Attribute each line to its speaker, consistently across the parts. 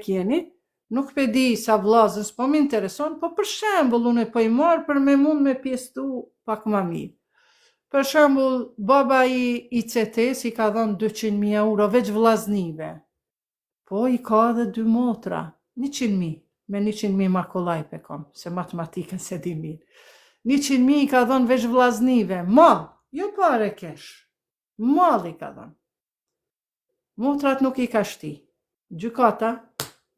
Speaker 1: kjeni, nuk pe di sa vllazës, po më intereson, po për shembull unë po i marr për me mund me pjestu pak ma mirë. Për shembull, baba i CT-s i ka dhënë 200.000 euro veç vllaznive. Po i ka edhe 2 motra, 100.000, me 100.000 makollaj pe kom, se matematikën se di mirë. 100.000 i ka dhënë veç vllaznive, mall, jo pare kesh, mall i ka dhënë. Motrat nuk i ka shti, gjykata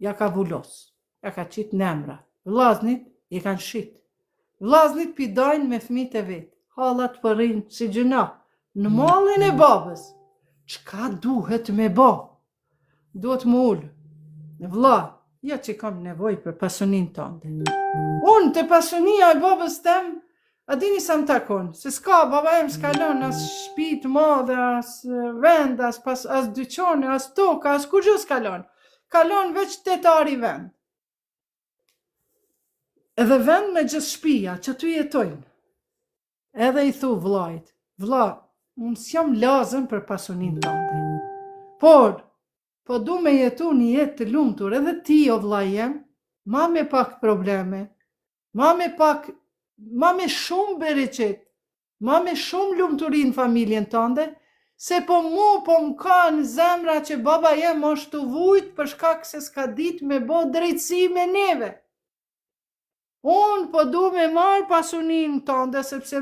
Speaker 1: ja ka vullos, ja ka qit në emra, vllaznit i kanë shit. Vllaznit pidajnë me fëmijët e vet, hallat përrin si gjuna, në mallin e babës. Çka duhet me bë? Duhet më ullë. Vlla, ja që kam nevoj për pasunin tënde. Unë të pasunia e babës tem, a dini sa më takon, se s'ka, baba em s'kalon as shtëpi të madhe, as vend, as dyqone, as toka, as kur gjë s'kalon. Kalon veç tetari vend. Edhe vend me gjithë shtëpia, që tu jetojnë. Edhe i thu vllajt, vlla, unë s'jam lazën për pasunin tënde. Por, po du me jetu një jetë të lumtur, edhe ti o vlla jem, ma me pak probleme, ma me shumë bereqet, ma me shumë lumturin familjen tënde, se po më kanë zemra që baba jem është të vujt për shkak se s'ka dit me bo drejtësi me neve. Unë po du me marë pasunin tënde, sepse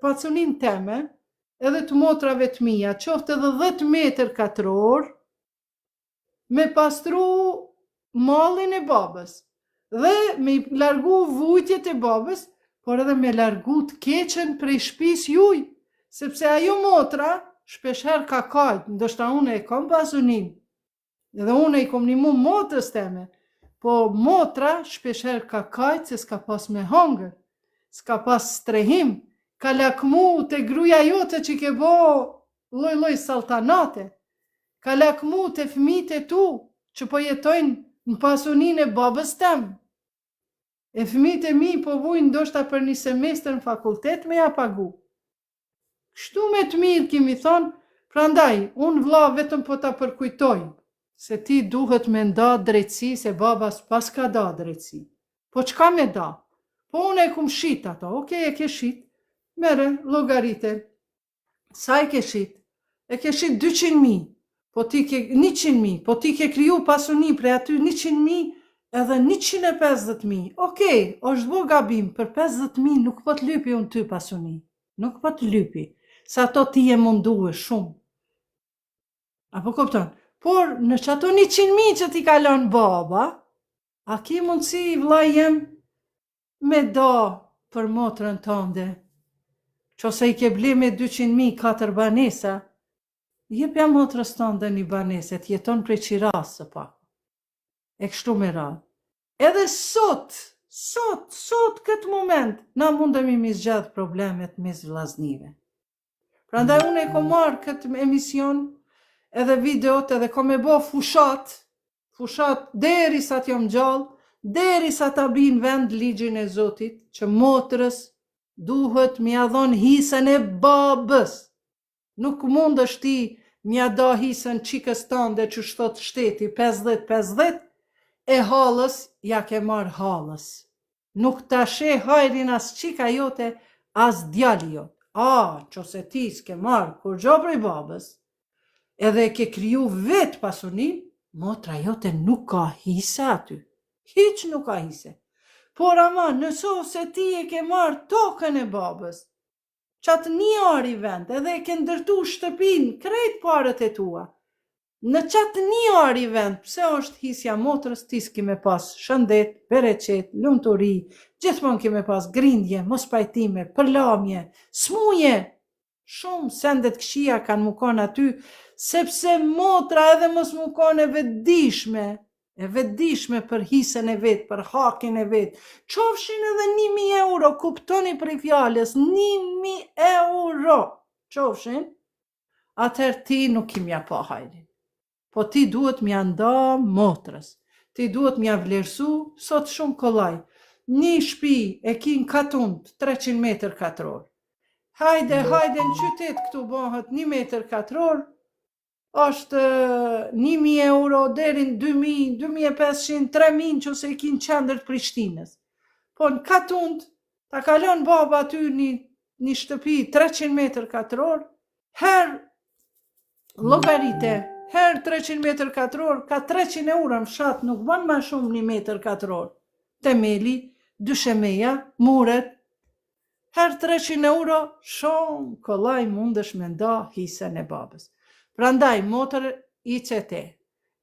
Speaker 1: pasunin teme, edhe të motrave të mija, qoftë edhe 10 metër katror, me pastru mallin e babës, dhe me largu vujtjet e babës, por edhe me largu të keqen prej shtëpis juj, sepse ajo motra shpeshher ka kajt, ndoshta une e kom pasunin, edhe une i kom nimu motrës teme, po motra shpeshher ka kajt se s'ka pas me hongër, s'ka pas strehim, ka lakmu të gruja jote që ke bo loj saltanate, ka lakmu të fëmijët e tu, që po jetojnë në pasunin e babës tem. E fëmijët e mi po vujnë ndoshta për një semestër në fakultet me ja pagu. Kështu me të mirë kimi thonë, prandaj, unë vlla vetëm po ta përkujtoj, se ti duhet me nda drejtësi, se baba s'pas ka da drejtësi. Po çka me da? Po unë e kum shit ato, okej, e ke shit, mere, logarite. Sa e ke shit? E ke shit 200.000. Po ti ke 100.000, po ti ke kriju pasuni prej aty 100.000 edhe 150.000. Okej, është bo gabim, për 50.000 nuk po të lypi unë ty pasuni. Nuk po të lypi, sa ato ti e mundu e shumë. Apo kupton? Por në që ato 100.000 që ti kalon baba, a ki mundësi vlla jem me da për motrën tënde? Qose i ke ble me 200.000 4 banesa, jepja motrës tënde një baneset, jeton prej qirasë pak. E kështu me radhë. Edhe sot këtë moment, na mundemi mi zgjadh problemet mes vllaznive. Prandaj unë e kom marrë këtë emision, edhe videot, edhe kom e bo fushat deri sa t'jom gjallë, deri sa ta bin vend ligjin e Zotit, që motrës duhet mja dhon hisën e babës. Nuk mund është ti mja da hisën qikës tande që shtot shteti 50-50, e halës ja ke marë halës. Nuk ta she hajrin as qika jote, as djali jote. Qose ti s'ke marë kur gjo prej babës, edhe ke kriju vetë pasunin, motra jote nuk ka hise aty. Hiq nuk ka hise. Por ama, nëso se ti e ke marë tokën e babës, qatë një ari vend, edhe e ke ndërtu shtëpin, krejt parët e tua. Në qatë një ari vend, pse është hisja motrës, ti s'ki me pas shëndet, bereqet, lumturi, gjithmon ki me pas grindje, mos pajtime, përlamje, smuje. Shumë sendet këshia kanë mukon aty, sepse motra edhe mos mukon e vetëdijshme për hisën e vetë, për hakin e vetë. Qofshin edhe 1.000 euro, kuptoni për i fjales, 1.000 euro, qofshin, atëherë ti nuk i mja pa hajrin. Po ti duhet mja nda motrës, ti duhet mja vlerësu, sot shumë kollaj. Një shtëpi e ki në Katund, 300 metër katror. Hajde në qytet këtu bëhet 1 metër katror, është 1.000 euro deri në 2.000, 2.500, 3.000 që se i kinë qendër të Prishtinës. Po në Katund, ta kalon baba aty një shtëpi 300 metër katror, herë llogarite, herë 300 metër katror, ka 300 euro në fshat, nuk bën më shumë 1 metër katror. Temeli, dyshemeja, muret, herë 300 euro, shumë kollaj mundesh me nda hisën e babës. Prandaj, motër i qete,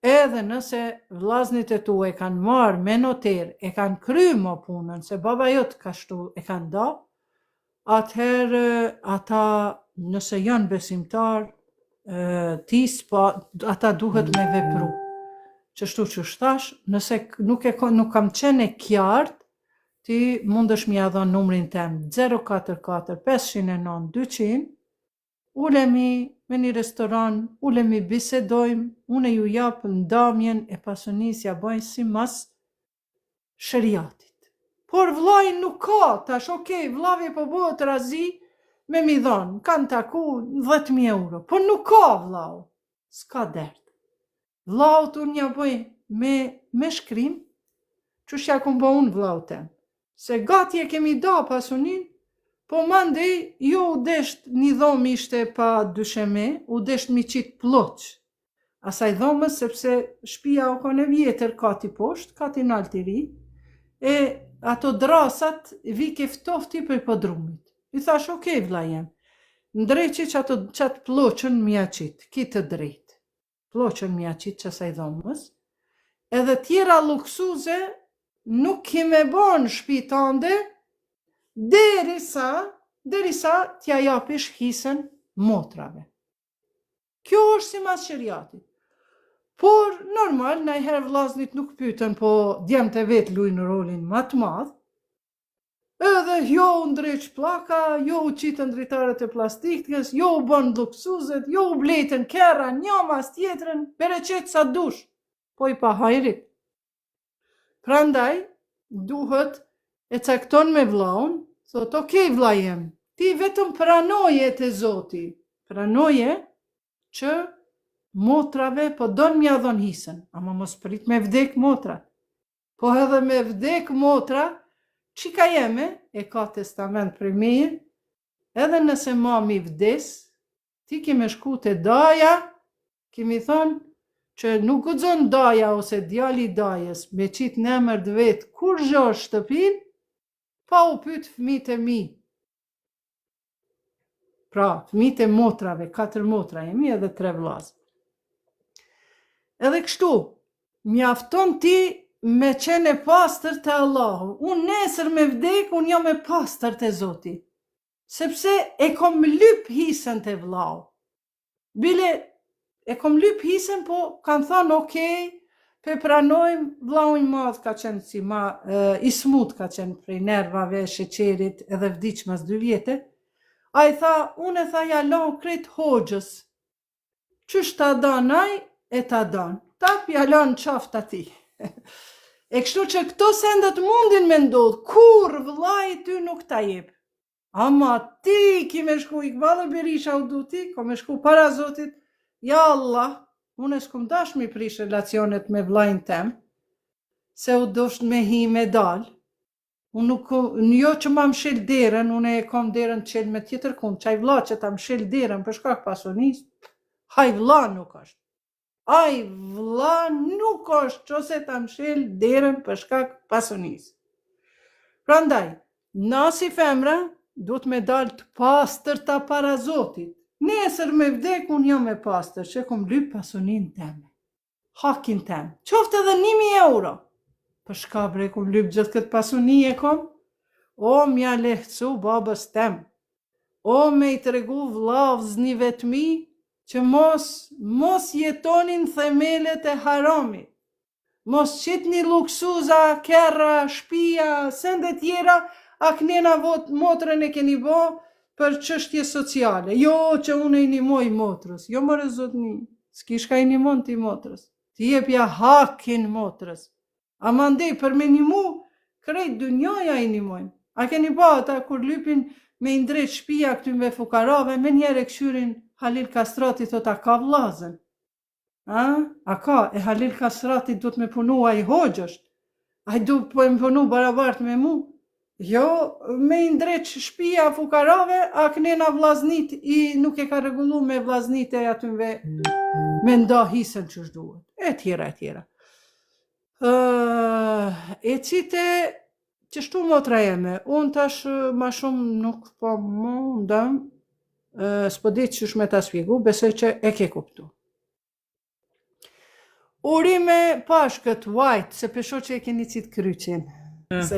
Speaker 1: edhe nëse vllaznit e tu e kanë marrë me noter, e kanë kry më punën, se baba jot ka shtu e kanë da, atëherë ata nëse janë besimtar, ata duhet me vepru. Qështu që shtash, nëse nuk kam qenë e qartë, ti mundesh m'ia dhon numrin tem 044 509 200, ulemi me një restoran, ulemi bisedojmë, une ju japë ndamjen e pasunisë ja bojnë si mas shëriatit. Por vllai nuk ka, tash okej, vllavi po bëhet razi me mi dhon, kanë taku 10.000 euro, por nuk ka vllau, s'ka dert. Vllaut unë ja bëj me shkrim, qysh ja kum bë unë vllau tem, se gati e kemi da pasunin, po mandej jo u desht një dhomë ishte pa dysheme, u desht mi qitë ploq asaj dhomës, sepse shtëpia o kone vjetër, kati poshtë, kati nalt i ri, e ato drasat vike ftofti për podrumit. I thash, okej, vlla jem, ndreqi që qatë ploqën mja qitë, ki të drejt. Ploqën mja qitë që asaj dhomës, edhe tjera luksuze nuk kime bon shpitande, derisa t'ja japish hisën motrave. Kjo është si mas shëriatit. Por, normal, najherë vllaznit nuk pyeten, po djemët e vetë lujnë rolin më të madh, edhe jo u ndreq pllaka, jo u qitën dritarët e plastikës, jo u bën luksuzet, jo u bletën kerra, një mas tjetrën, bereqet sa dush, po i pa hajrit. Prandaj, duhet e cakton me vllaun, thot, okej, vlla jem, ti vetëm pranoje te Zoti, pranoje që motrave po don m'ja dhon hisën, ama mos prit me vdek motra. Po edhe me vdek motra, qika jeme, e ka testament për meje, edhe nëse mami vdes, ti kime shku te daja, kemi thonë që nuk guxon daja ose djali dajës me qit në emër të vetë kur zhosh shtëpin, pa u pyet fëmijët e mi. Pra, fëmijët e motrave, 4 motra jemi edhe 3 vllazë. Edhe kështu, mjafton ti me qenë e pastër te Allahu. Unë nesër me vdek, unë jam e pastër te Zoti. Sepse e kom lyp hisën te vllau. Bile e kom lyp hisën, po kanë thënë okej, pe pranojmë, vllau i madh ka qenë si i smut ka qenë prej nervave, sheqerit edhe vdiq mas 2 vjete. A i tha, unë e tha ja lan krejt hoxhës. Qysh ta dan ai, e ta dan. Tap ja lan qaft ati. E kështu që këto sendet mundin me ndodh, kur vllai ty nuk ta jep. Ama ti ki me shku i këvalë Berisha u du ti, ko me shku para Zotit, ja Allah, unë e s'kum dash mi prish relacionet me vllajin tem, se u dosht me hi me dal. Unë nuk, jo që ma mshil derën, unë e kom derën të qel me tjetër kund, qaj vlla që ta mshil derën për shkak pasunis, haj vlla nuk është. Aj vlla nuk është që se ta mshil derën për shkak pasunis. Prandaj, na si femra, duhet me dal të pastër ta para Zotit. Nesër me vdek unë jam e pastër, që kom lyp pasunin teme. Hakin tem. Qoftë edhe 1.000 euro. Për shka bre, kom lyp gjithë këtë pasuni e kom? O, mja lehtësu babës tem. O, me i tregu vllaznive të mi, që mos jetonin themelet e haramit. Mos qitni luksuza, kerra, shpia, sende tjera, aknena motrën e keni bo për çështje sociale. Jo që unë i nimoj motrës. Jo more zotni, s'ki shka i nimon ti motrës. Ti jepja hakin motrës. Ama ndej për me nimu, krejt dynjaja i nimojnë. A keni ba ata kur lypin me indrejt shpia këtymve fukarave, me njerë e këshyrin Halil Kastrati thot a ka vllazën. A ka, e Halil Kasrati du të me punu a i hoxhësht? A i du po e më punu barabart me mu? Jo, me i ndreq shpia fukarave, a kënena vlaznit i nuk e ka regullu me vlaznit e atynve me nda hisën që shduhet. E tjera, e tjera. E cite qështu motra jeme, unë tash ma shumë nuk po mundëm, s'po ditë që shme ta spjegu, besoj që e ke kuptu. Urime pashkët, white, se pesho që e keni qitë kryqin.